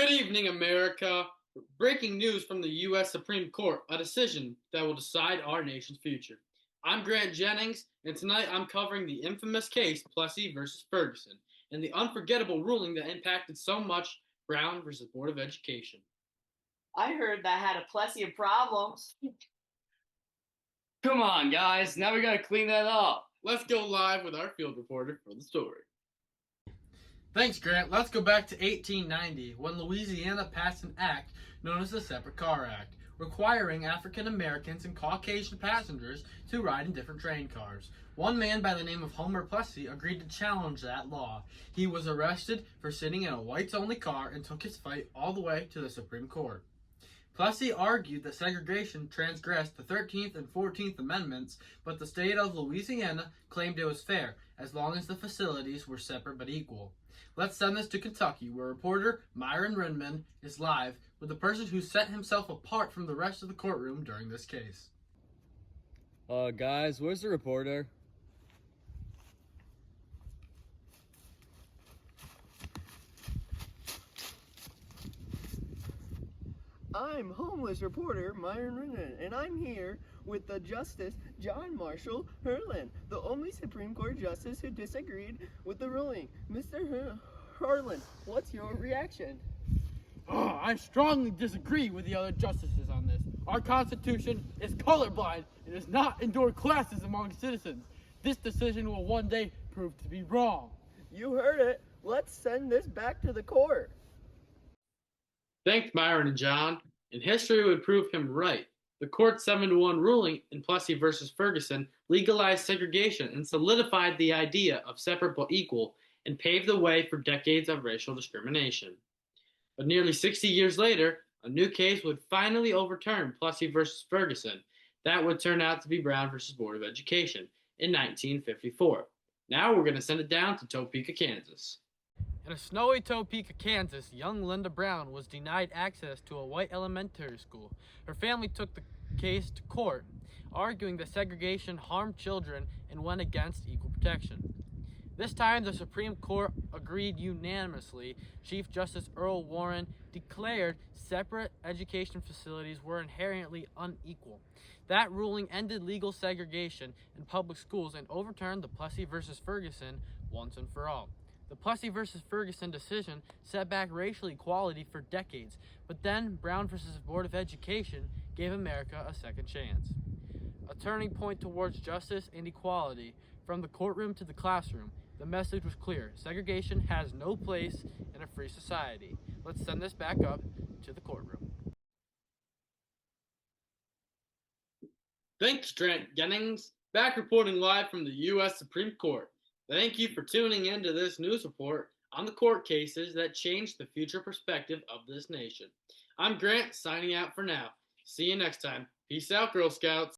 Good evening, America. Breaking news from the U.S. Supreme Court, a decision that will decide our nation's future. I'm Grant Jennings, and tonight I'm covering the infamous case Plessy versus Ferguson and the unforgettable ruling that impacted so much Brown versus Board of Education. I heard that had a Plessy of problems. Come on, guys. Now we gotta clean that up. Let's go live with our field reporter for the story. Thanks, Grant. Let's go back to 1890 when Louisiana passed an act known as the Separate Car Act, requiring African Americans and Caucasian passengers to ride in different train cars. One man by the name of Homer Plessy agreed to challenge that law. He was arrested for sitting in a whites-only car and took his fight all the way to the Supreme Court. Plessy argued that segregation transgressed the 13th and 14th Amendments, but the state of Louisiana claimed it was fair, as long as the facilities were separate but equal. Let's send this to Kentucky, where reporter Myron Rinman is live with the person who set himself apart from the rest of the courtroom during this case. Guys, where's the reporter? I'm homeless reporter Myron Rinnan, and I'm here with the Justice John Marshall Harlan, the only Supreme Court justice who disagreed with the ruling. Mr. Harlan, what's your reaction? I strongly disagree with the other justices on this. Our Constitution is colorblind and does not endure classes among citizens. This decision will one day prove to be wrong. You heard it. Let's send this back to the court. Thanks, Myron and John, and history would prove him right. The court's 7-1 ruling in Plessy versus Ferguson legalized segregation and solidified the idea of separate but equal and paved the way for decades of racial discrimination. But nearly 60 years later, a new case would finally overturn Plessy versus Ferguson. That would turn out to be Brown versus Board of Education in 1954. Now we're going to send it down to Topeka, Kansas. In a snowy Topeka, Kansas, young Linda Brown was denied access to a white elementary school. Her family took the case to court, arguing that segregation harmed children and went against equal protection. This time, the Supreme Court agreed unanimously. Chief Justice Earl Warren declared separate education facilities were inherently unequal. That ruling ended legal segregation in public schools and overturned the Plessy versus Ferguson once and for all. The Plessy versus Ferguson decision set back racial equality for decades, but then Brown versus Board of Education gave America a second chance. A turning point towards justice and equality. From the courtroom to the classroom, the message was clear. Segregation has no place in a free society. Let's send this back up to the courtroom. Thanks, Grant Jennings. Back reporting live from the U.S. Supreme Court. Thank you for tuning in to this news report on the court cases that changed the future perspective of this nation. I'm Grant, signing out for now. See you next time. Peace out, Girl Scouts.